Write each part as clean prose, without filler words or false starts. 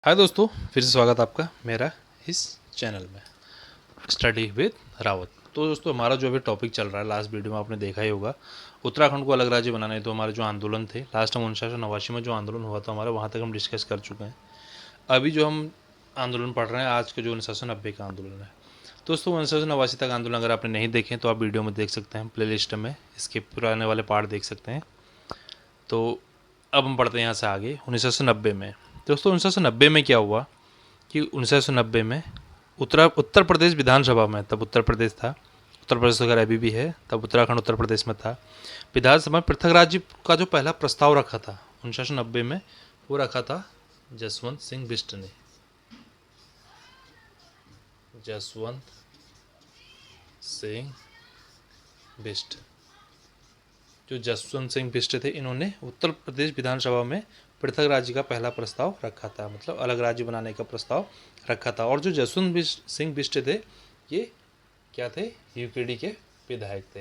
हाय दोस्तों, फिर से स्वागत आपका मेरा इस चैनल में स्टडी विद रावत। तो दोस्तों, हमारा जो अभी टॉपिक चल रहा है, लास्ट वीडियो में आपने देखा ही होगा, उत्तराखंड को अलग राज्य बनाने तो हमारे जो आंदोलन थे, लास्ट टाइम 1989 में जो आंदोलन हुआ था हमारा, वहाँ तक हम डिस्कस कर चुके हैं। अभी जो हम आंदोलन पढ़ रहे हैं आज के, जो 1990 का आंदोलन है। दोस्तों, 1989 तक आंदोलन अगर आपने नहीं देखे तो आप वीडियो में देख सकते हैं, प्ले लिस्ट में इसके पुराने वाले पार्ट देख सकते हैं। तो अब हम पढ़ते हैं यहाँ से आगे 1990 में। दोस्तों, 1990 में क्या हुआ कि 1990 में उत्तर प्रदेश विधानसभा में, तब उत्तर प्रदेश था, उत्तर प्रदेश अगर अभी भी है, तब उत्तराखंड उत्तर प्रदेश में था, विधानसभा में पृथक राज्य का जो पहला प्रस्ताव रखा था 1990 में, वो रखा था जसवंत सिंह बिष्ट ने। जसवंत सिंह बिष्ट, जो जसवंत सिंह बिष्ट थे, इन्होंने उत्तर प्रदेश विधानसभा में पृथक राज्य का पहला प्रस्ताव रखा था, मतलब अलग राज्य बनाने का प्रस्ताव रखा था। और जो जसवंत सिंह बिष्ट थे, ये क्या थे? यूकेडी के विधायक थे।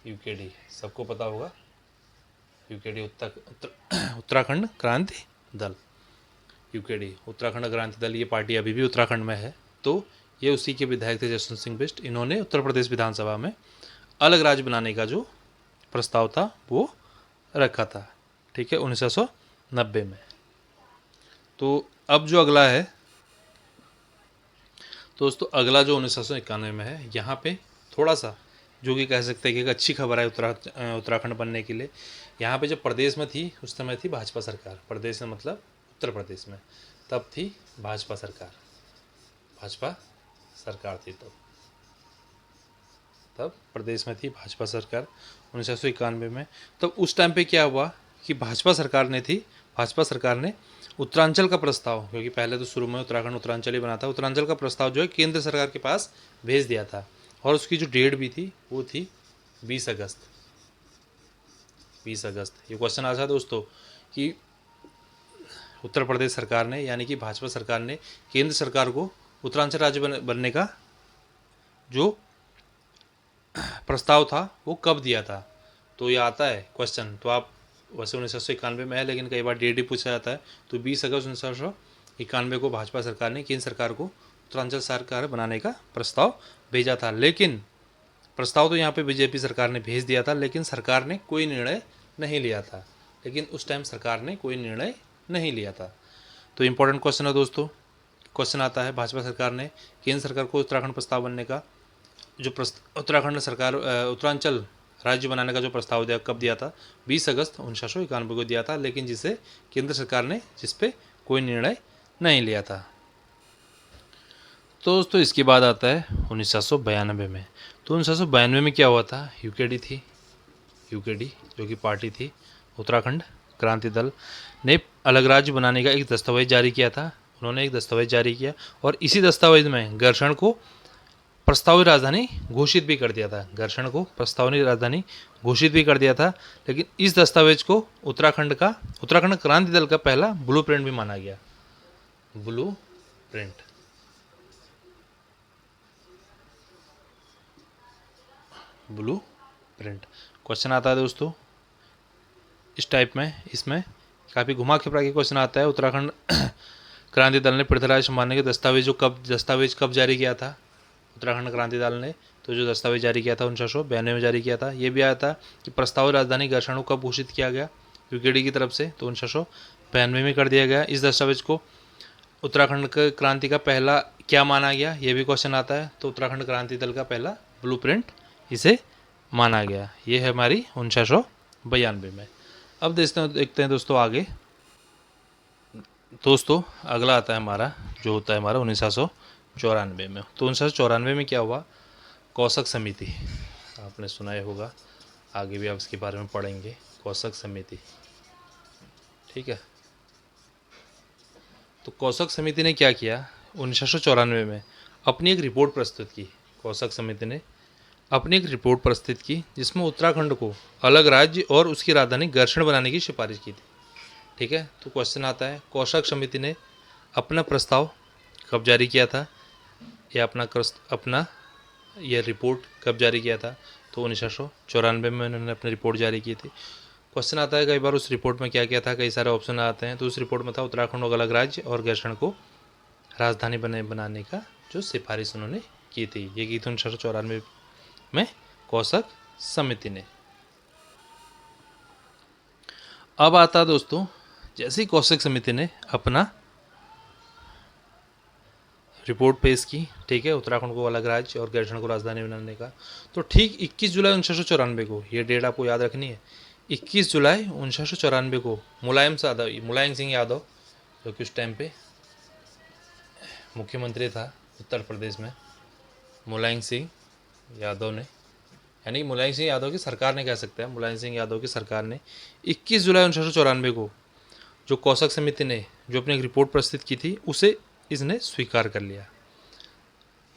यूकेडी सबको पता होगा, यूकेडी उत्तराखंड क्रांति दल। यूकेडी उत्तराखंड क्रांति दल, ये पार्टी अभी भी उत्तराखंड में है। तो ये उसी के विधायक थे, जसवंत सिंह बिष्ट। इन्होंने उत्तर प्रदेश विधानसभा में अलग राज्य बनाने का जो प्रस्ताव था वो रखा था, ठीक है, 1990 में। तो अब जो अगला है दोस्तों, अगला जो 1991 में है, यहाँ पे थोड़ा सा जो कि कह सकते हैं कि एक अच्छी खबर है उत्तराखंड बनने के लिए। यहाँ पे जब प्रदेश में थी, उस समय थी भाजपा सरकार। प्रदेश में मतलब उत्तर प्रदेश में तब थी भाजपा सरकार। भाजपा सरकार थी तब प्रदेश में थी भाजपा सरकार 1991 में। तब उस टाइम पे क्या हुआ कि भाजपा सरकार ने उत्तरांचल का प्रस्ताव, क्योंकि पहले तो शुरू में उत्तराखंड उत्तरांचल ही बना था, उत्तरांचल का प्रस्ताव जो है केंद्र सरकार के पास भेज दिया था। और उसकी जो डेट भी थी वो थी 20 अगस्त। 20 अगस्त ये क्वेश्चन आ था दोस्तों कि उत्तर प्रदेश सरकार ने, यानी कि भाजपा सरकार ने, केंद्र सरकार को उत्तरांचल राज्य बनने का जो प्रस्ताव था वो कब दिया था। तो ये आता है क्वेश्चन, तो आप वैसे 1991 में है, लेकिन कई बार डेट ही पूछा जाता है। तो 20 अगस्त 1991 को भाजपा सरकार ने केंद्र सरकार को उत्तरांचल सरकार बनाने का प्रस्ताव भेजा था। लेकिन प्रस्ताव तो यहाँ पे बीजेपी सरकार ने भेज दिया था, लेकिन सरकार ने कोई निर्णय नहीं लिया था। लेकिन उस टाइम सरकार ने कोई निर्णय नहीं लिया था। तो इम्पोर्टेंट क्वेश्चन है दोस्तों। क्वेश्चन आता है, भाजपा सरकार ने केंद्र सरकार को उत्तराखंड प्रस्ताव बनने का जो उत्तराखंड सरकार उत्तरांचल राज्य बनाने का जो प्रस्ताव दिया, कब दिया था? 20 अगस्त 1991 को दिया था, लेकिन जिसे केंद्र सरकार ने, जिस पे कोई निर्णय नहीं लिया था। तो दोस्तों, इसके बाद आता है 1992 में। तो 1992 में क्या हुआ था? यूकेडी थी, यूकेडी जो कि पार्टी थी, उत्तराखंड क्रांति दल ने अलग राज्य बनाने का एक दस्तावेज जारी किया था। उन्होंने एक दस्तावेज जारी किया और इसी दस्तावेज में घर्षण को प्रस्तावित राजधानी घोषित भी कर दिया था। घर्षण को प्रस्तावित राजधानी घोषित भी कर दिया था। लेकिन इस दस्तावेज को उत्तराखंड क्रांति दल का पहला ब्लूप्रिंट भी माना गया। ब्लूप्रिंट क्वेश्चन आता है दोस्तों इस टाइप में, इसमें काफ़ी घुमा फिरा के क्वेश्चन आता है। उत्तराखंड क्रांति दल ने पृथक राज्य संभालने के दस्तावेज कब जारी किया था? उत्तराखंड क्रांति दल ने तो जो दस्तावेज जारी किया था 1992 में जारी किया था। ये भी आया था कि प्रस्तावित राजधानी घर्षण को कब घोषित किया गया यूकेडी की तरफ से? तो 1992 में कर दिया गया। इस दस्तावेज को उत्तराखंड क्रांति का पहला क्या माना गया? ये भी क्वेश्चन आता है। तो उत्तराखंड क्रांति दल का पहला ब्लूप्रिंट इसे माना गया। ये है हमारी 1992 में। अब देखते हैं दोस्तों आगे। दोस्तों, अगला आता है हमारा, जो होता है हमारा 1994 में। तो 1994 में क्या हुआ? कौशक समिति, आपने सुना ही होगा, आगे भी आप इसके बारे में पढ़ेंगे। कौशक समिति, ठीक है। तो कौशक समिति ने क्या किया? 1994 में अपनी एक रिपोर्ट प्रस्तुत की। कौशक समिति ने अपनी एक रिपोर्ट प्रस्तुत की जिसमें उत्तराखंड को अलग राज्य और उसकी राजधानी घर्षण बनाने की सिफारिश की थी, ठीक है। तो क्वेश्चन आता है, कौशक समिति ने अपना प्रस्ताव कब जारी किया था, या अपना यह रिपोर्ट कब जारी किया था? तो 1994 में उन्होंने अपनी रिपोर्ट जारी की थी। क्वेश्चन आता है कई बार उस रिपोर्ट में क्या क्या था, कई सारे ऑप्शन आते हैं। तो उस रिपोर्ट में था उत्तराखंड को अलग राज्य और गैरसैंण को राजधानी बनाने का जो सिफारिश उन्होंने की थी। ये की थी 1994 में कौशक समिति ने। अब आता दोस्तों, जैसे ही कौशक समिति ने अपना रिपोर्ट पेश की, ठीक है, उत्तराखंड को अलग राज्य और गैरसैंण को राजधानी बनाने का, तो ठीक 21 जुलाई 1994 को, ये डेट आपको याद रखनी है, 21 जुलाई 1994 को मुलायम सिंह यादव, जो कि उस टाइम पे मुख्यमंत्री था उत्तर प्रदेश में, मुलायम सिंह यादव ने, यानी मुलायम सिंह यादव की सरकार ने, कह सकते हैं मुलायम सिंह यादव की सरकार ने 21 जुलाई 1994 को जो कौशक समिति ने जो अपनी एक रिपोर्ट प्रस्तुत की थी, उसे इसने स्वीकार कर लिया।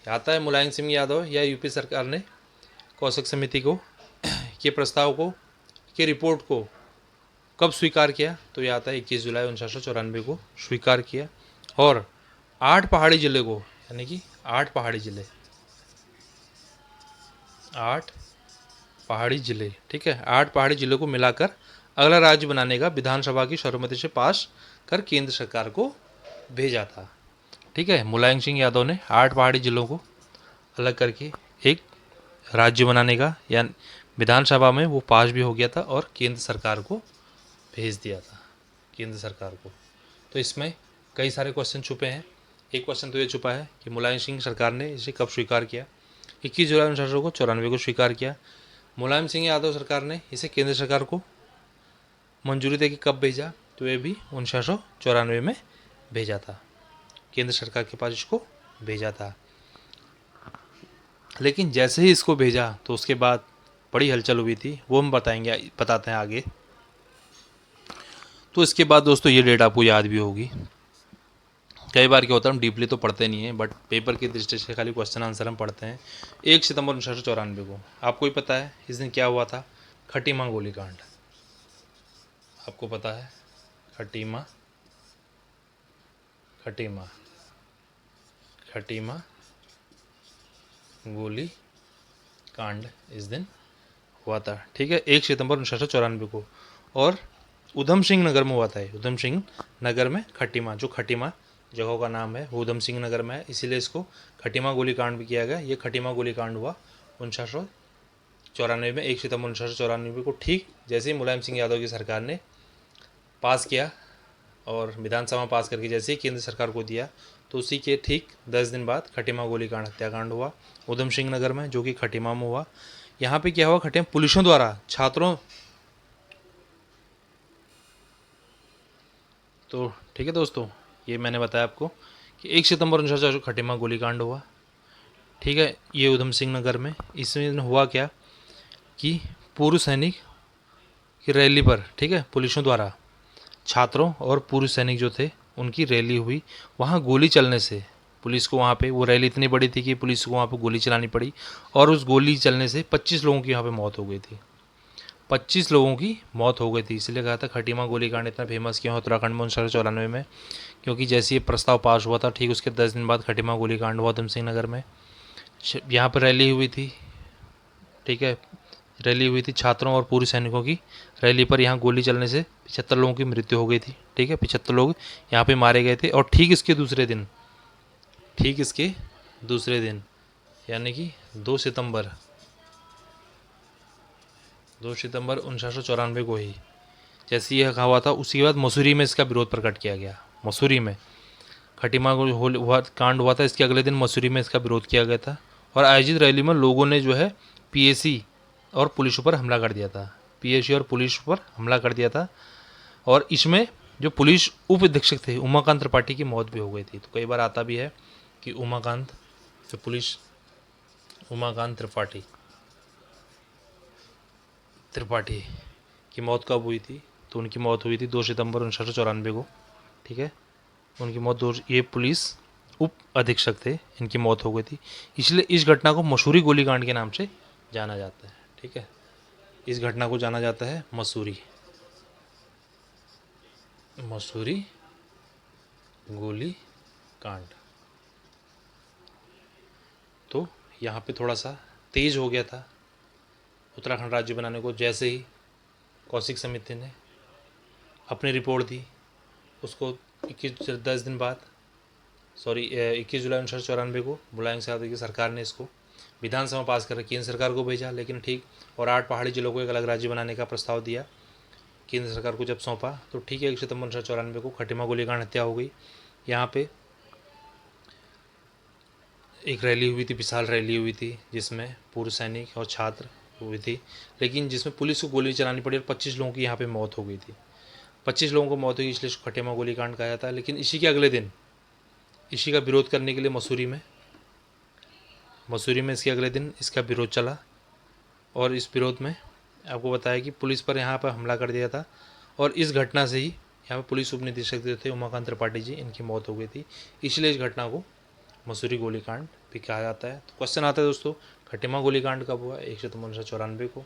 आता है मुलायम सिंह यादव या यूपी सरकार ने कौशक समिति को के प्रस्ताव को, के रिपोर्ट को कब स्वीकार किया, तो यह आता है 21 जुलाई 1994 को स्वीकार किया। और 8 पहाड़ी जिले को, यानी कि 8 पहाड़ी जिले, 8 पहाड़ी जिले, ठीक है, 8 पहाड़ी जिलों को मिलाकर अगला राज्य बनाने का विधानसभा की सर्वसम्मति से पास कर केंद्र सरकार को भेजा था। ठीक है, मुलायम सिंह यादव ने 8 पहाड़ी जिलों को अलग करके एक राज्य बनाने का, या विधानसभा में वो पास भी हो गया था और केंद्र सरकार को भेज दिया था, केंद्र सरकार को। तो इसमें कई सारे क्वेश्चन छुपे हैं। एक क्वेश्चन तो ये छुपा है कि मुलायम सिंह सरकार ने इसे कब स्वीकार किया। 21 जुलाई 1994 को स्वीकार किया। मुलायम सिंह यादव सरकार ने इसे केंद्र सरकार को मंजूरी देके कब भेजा, तो ये भी 1994 में भेजा था, केंद्र सरकार के पास इसको भेजा था। लेकिन जैसे ही इसको भेजा तो उसके बाद बड़ी हलचल हुई थी, वो हम बताते हैं आगे। तो इसके बाद दोस्तों ये डेट आपको याद भी होगी। कई बार क्या होता है, हम डीपली तो पढ़ते नहीं है, बट पेपर की दृष्टि से खाली क्वेश्चन आंसर हम पढ़ते हैं। 1 सितंबर 1994 को, आपको ही पता है इस दिन क्या हुआ था, खटीमा गोलीकांड। आपको पता है खटीमा गोली कांड इस दिन हुआ था। ठीक है, 1 सितंबर 1994 को, और उधम सिंह नगर में हुआ था। उधम सिंह नगर में खटीमा, जो खटीमा जगह का नाम है वो उधम सिंह नगर में है, इसीलिए इसको खटीमा गोलीकांड भी किया गया। ये खटीमा गोलीकांड हुआ 1994 में, 1 सितंबर 1994 को, ठीक जैसे ही मुलायम सिंह यादव की सरकार ने पास किया और विधानसभा पास करके जैसे ही केंद्र सरकार को दिया, तो उसी के ठीक 10 दिन बाद खटीमा गोलीकांड हत्याकांड हुआ उधम सिंह नगर में, जो कि खटीमा में हुआ। यहाँ पे क्या हुआ, खटीमा पुलिसों द्वारा छात्रों, तो ठीक है दोस्तों, ये मैंने बताया आपको कि 1 सितंबर 1994 को खटीमा गोलीकांड हुआ। ठीक है, ये उधम सिंह नगर में। इसमें हुआ क्या कि पूर्व सैनिक की रैली पर, ठीक है, पुलिसों द्वारा छात्रों और पूर्व सैनिक जो थे उनकी रैली हुई, वहाँ गोली चलने से पुलिस को, वहाँ पे वो रैली इतनी बड़ी थी कि पुलिस को वहाँ पे गोली चलानी पड़ी, और उस गोली चलने से 25 लोगों की यहाँ पे मौत हो गई थी। 25 लोगों की मौत हो गई थी। इसलिए कहा था खटीमा गोलीकांड इतना फेमस क्यों है उत्तराखंड में 1994 में, क्योंकि जैसे ये प्रस्ताव पास हुआ था ठीक उसके 10 दिन बाद खटीमा गोलीकांड हुआ उधम सिंह नगर में। यहाँ पर रैली हुई थी, ठीक है, रैली हुई थी छात्रों और पूर्व सैनिकों की रैली पर, यहाँ गोली चलने से 75 लोगों की मृत्यु हो गई थी। ठीक है, 75 लोग यहाँ पे मारे गए थे। और ठीक इसके दूसरे दिन, यानी कि 2 सितंबर 1994 को ही जैसे यह हुआ था, उसी के बाद मसूरी में इसका विरोध प्रकट किया गया। मसूरी में खटीमा कांड हुआ था, इसके अगले दिन मसूरी में इसका विरोध किया गया था, और आयोजित रैली में लोगों ने जो है पीएसी और पुलिस पर हमला कर दिया था। पीएसी और पुलिस पर हमला कर दिया था, और इसमें जो पुलिस उप अधीक्षक थे उमाकांत त्रिपाठी की मौत भी हो गई थी। तो कई बार आता भी है कि उमाकांत त्रिपाठी की मौत कब हुई थी, तो उनकी मौत हुई थी 2 सितंबर 1994 को। ठीक है, उनकी मौत ये पुलिस उप अधीक्षक थे, इनकी मौत हो गई थी, इसलिए इस घटना को मसूरी गोलीकांड के नाम से जाना जाता है। ठीक है, इस घटना को जाना जाता है मसूरी गोली कांड। तो यहाँ पे थोड़ा सा तेज हो गया था उत्तराखंड राज्य बनाने को, जैसे ही कौशिक समिति ने अपनी रिपोर्ट दी, उसको 10 दिन बाद 21 जुलाई 1994 को मुलायम सिंह यादव की सरकार ने इसको विधानसभा पास कर केंद्र सरकार को भेजा। लेकिन ठीक, और 8 पहाड़ी जिलों को एक अलग राज्य बनाने का प्रस्ताव दिया केंद्र सरकार को जब सौंपा, तो ठीक है 1 सितंबर 1994 को खटीमा गोलीकांड हत्या हो गई। यहाँ पे एक रैली हुई थी, विशाल रैली हुई थी, जिसमें पूर्व सैनिक और छात्र हुई थी, लेकिन जिसमें पुलिस को गोली चलानी पड़ी और 25 लोगों की यहाँ पे मौत हो गई थी। 25 लोगों को मौत हुई, इसलिए खटीमा गोलीकांड कहा जाता है। लेकिन इसी के अगले दिन, इसी का विरोध करने के लिए मसूरी में इसके अगले दिन इसका विरोध चला, और इस विरोध में आपको बताया कि पुलिस पर यहाँ पर हमला कर दिया था, और इस घटना से ही यहाँ पर पुलिस उप निदेशक जो थे उमाकांत त्रिपाठी जी, इनकी मौत हो गई थी। इसलिए इस घटना को मसूरी गोलीकांड भी कहा जाता है। तो क्वेश्चन आता है दोस्तों, खटीमा गोलीकांड कब हुआ? 1 सितंबर 1994 को।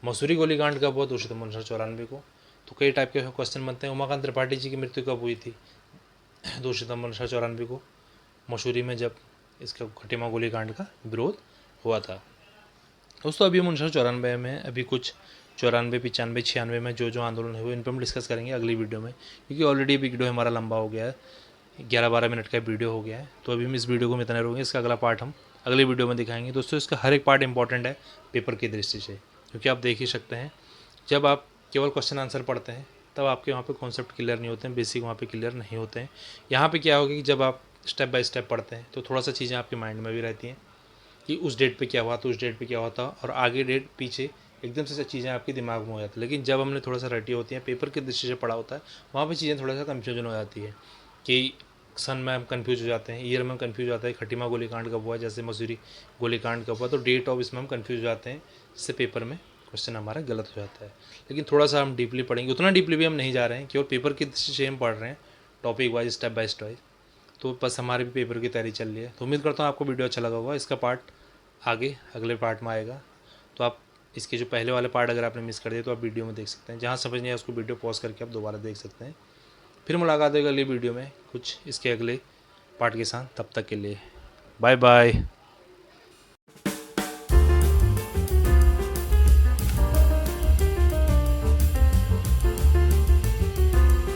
मसूरी गोलीकांड कब हुआ? 2 सितंबर 1994 को। तो कई टाइप के क्वेश्चन बनते हैं। उमाकांत त्रिपाठी जी की मृत्यु कब हुई थी? 2 सितंबर 1994 को, मसूरी में जब इसका खटीमा गोलीकांड का विरोध हुआ था। दोस्तों अभी हम 1994 में, अभी कुछ 94, 95, 96 में जो आंदोलन हुए इन पर हम डिस्कस करेंगे अगली वीडियो में, क्योंकि ऑलरेडी वीडियो हमारा लंबा हो गया है, 11-12 मिनट का वीडियो हो गया है। तो अभी हम इस वीडियो को इतना रोकेंगे, इसका अगला पार्ट हम अगले वीडियो में दिखाएंगे। दोस्तों इसका हर एक पार्ट इंपॉर्टेंट है पेपर की दृष्टि से, क्योंकि आप देख ही सकते हैं जब आप केवल क्वेश्चन आंसर पढ़ते हैं तब आपके वहाँ पे कॉन्सेप्ट क्लियर नहीं होते हैं, बेसिक वहाँ पे क्लियर नहीं होते हैं। यहाँ पे क्या होगा कि जब आप स्टेप बाय स्टेप पढ़ते हैं तो थोड़ा सा चीज़ें आपके माइंड में भी रहती हैं कि उस डेट पे क्या हुआ, तो उस डेट पे क्या हुआ था, और आगे डेट पीछे एकदम से चीज़ें आपके दिमाग में हो जाती है। लेकिन जब हमने थोड़ा सा रटी होती हैं, पेपर की दृष्टि से पढ़ा होता है, वहाँ पर चीज़ें थोड़ा सा कन्फ्यूजन हो जाती है कि सन में हम कन्फ्यूज हो जाते हैं, ईयर में हम कन्फ्यूज हो जाते हैं, खटीमा गोलीकांड कब हुआ, जैसे मसूरी गोलीकांड कब हुआ, तो डेट ऑफ इसमें हम कन्फ्यूज हो जाते हैं, जिससे पेपर में क्वेश्चन हमारा गलत हो जाता है। लेकिन थोड़ा सा हम डीपली पढ़ेंगे, उतना डीपली भी हम नहीं जा रहे हैं, केवल पेपर की दृष्टि से हम पढ़ रहे हैं, topic wise, step by step. तो बस हमारे भी पेपर की तैयारी चल रही है। तो उम्मीद करता हूँ आपको वीडियो अच्छा लगा होगा। इसका पार्ट आगे अगले पार्ट में आएगा, तो आप इसके जो पहले वाले पार्ट अगर आपने मिस कर दिए तो आप वीडियो में देख सकते हैं। जहाँ समझ नहीं आया उसको वीडियो पॉज करके आप दोबारा देख सकते हैं। फिर मुलाकात होगी अगली वीडियो में कुछ इसके अगले पार्ट के साथ। तब तक के लिए बाय बाय।